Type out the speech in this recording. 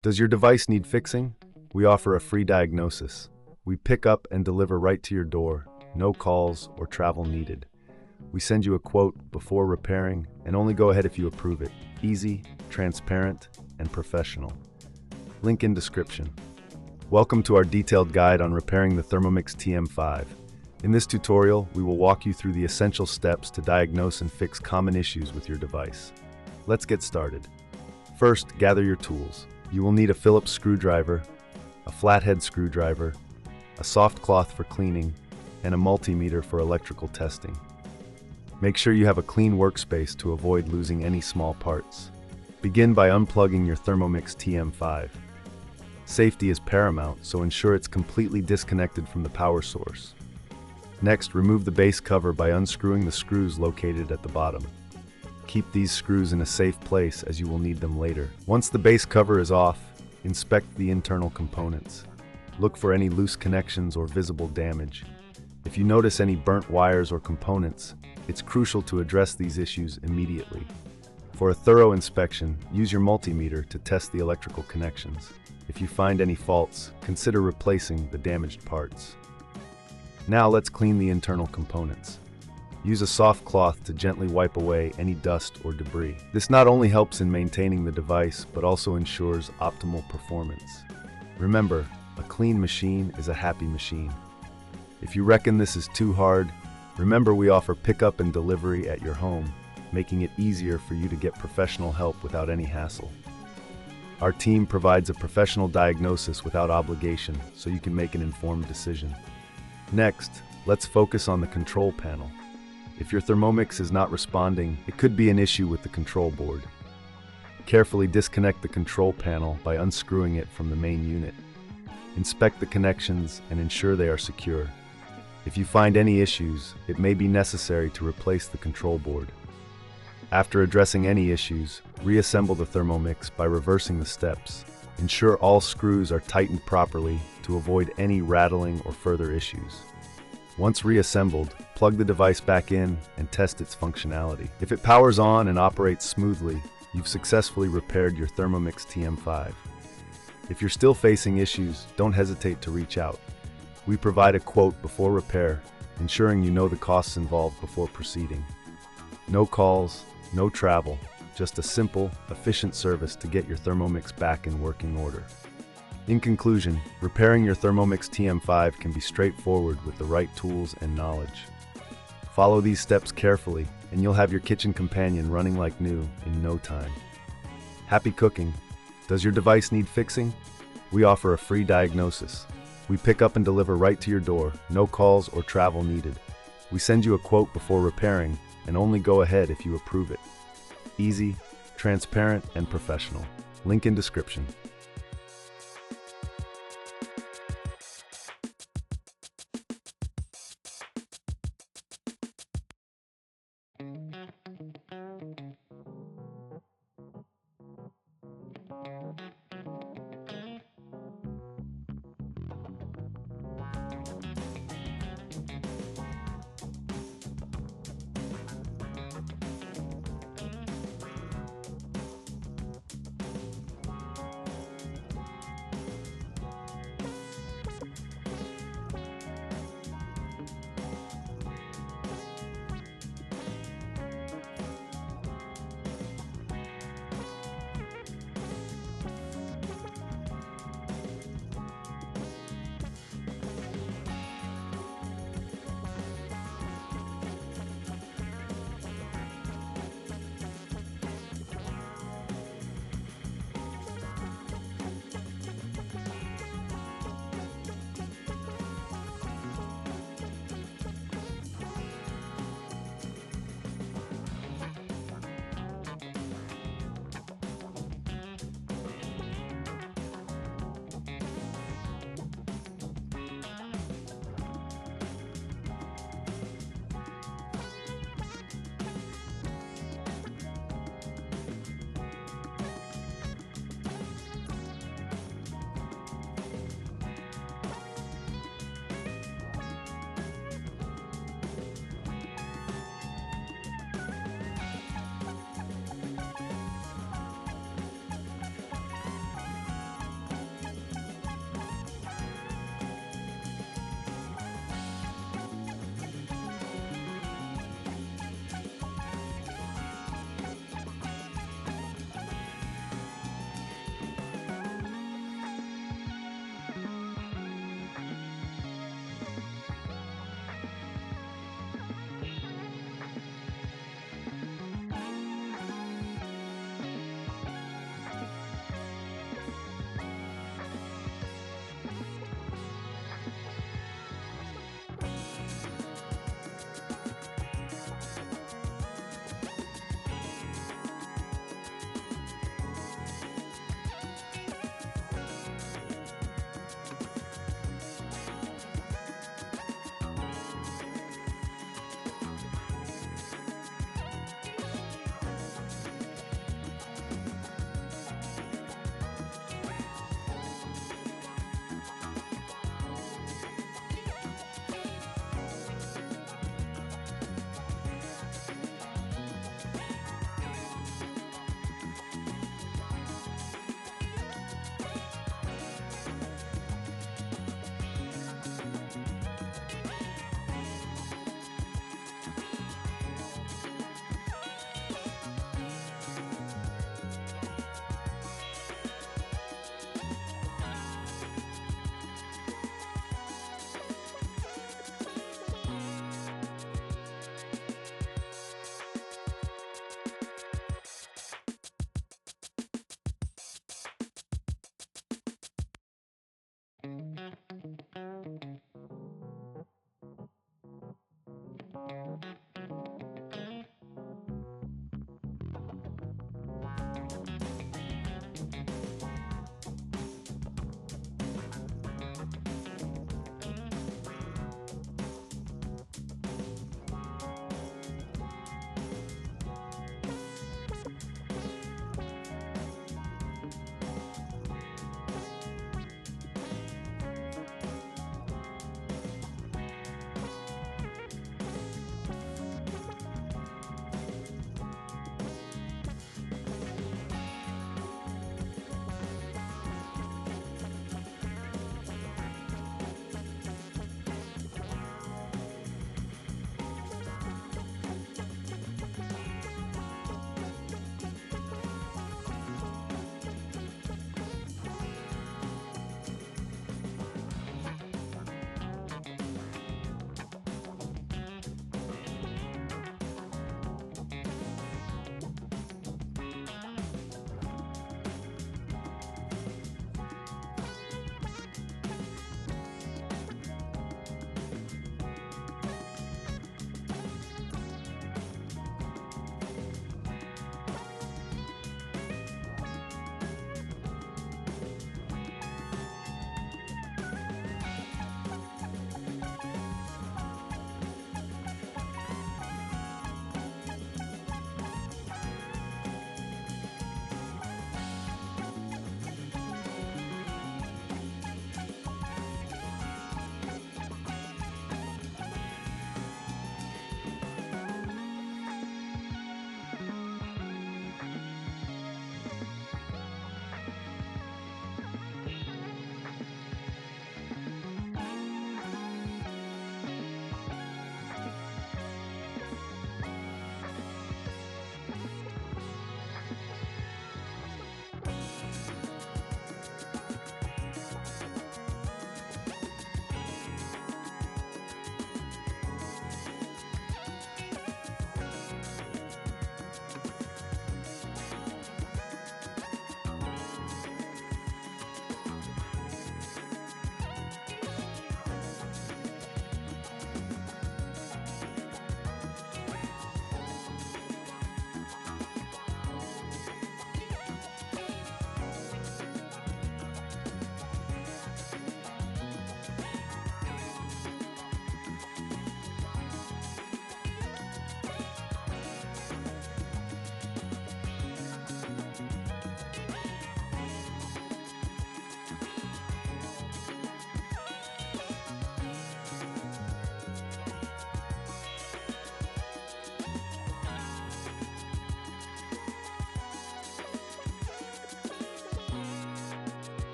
Does your device need fixing? We offer a free diagnosis. We pick up and deliver right to your door, no calls or travel needed. We send you a quote before repairing and only go ahead if you approve it. Easy, transparent, and professional. Link in description. Welcome to our detailed guide on repairing the Thermomix TM5. In this tutorial, we will walk you through the essential steps to diagnose and fix common issues with your device. Let's get started. First, gather your tools. You will need a Phillips screwdriver, a flathead screwdriver, a soft cloth for cleaning, and a multimeter for electrical testing. Make sure you have a clean workspace to avoid losing any small parts. Begin by unplugging your Thermomix TM5. Safety is paramount, so ensure it's completely disconnected from the power source. Next, remove the base cover by unscrewing the screws located at the bottom. Keep these screws in a safe place as you will need them later. Once the base cover is off, inspect the internal components. Look for any loose connections or visible damage. If you notice any burnt wires or components, it's crucial to address these issues immediately. For a thorough inspection, use your multimeter to test the electrical connections. If you find any faults, consider replacing the damaged parts. Now let's clean the internal components. Use a soft cloth to gently wipe away any dust or debris. This not only helps in maintaining the device, but also ensures optimal performance. Remember, a clean machine is a happy machine. If you reckon this is too hard, remember we offer pickup and delivery at your home, making it easier for you to get professional help without any hassle. Our team provides a professional diagnosis without obligation, so you can make an informed decision. Next, let's focus on the control panel. If your Thermomix is not responding, it could be an issue with the control board. Carefully disconnect the control panel by unscrewing it from the main unit. Inspect the connections and ensure they are secure. If you find any issues, it may be necessary to replace the control board. After addressing any issues, reassemble the Thermomix by reversing the steps. Ensure all screws are tightened properly to avoid any rattling or further issues. Once reassembled, plug the device back in and test its functionality. If it powers on and operates smoothly, you've successfully repaired your Thermomix TM5. If you're still facing issues, don't hesitate to reach out. We provide a quote before repair, ensuring you know the costs involved before proceeding. No calls, no travel, just a simple, efficient service to get your Thermomix back in working order. In conclusion, repairing your Thermomix TM5 can be straightforward with the right tools and knowledge. Follow these steps carefully, and you'll have your kitchen companion running like new in no time. Happy cooking! Does your device need fixing? We offer a free diagnosis. We pick up and deliver right to your door, no calls or travel needed. We send you a quote before repairing, and only go ahead if you approve it. Easy, transparent, and professional. Link in description.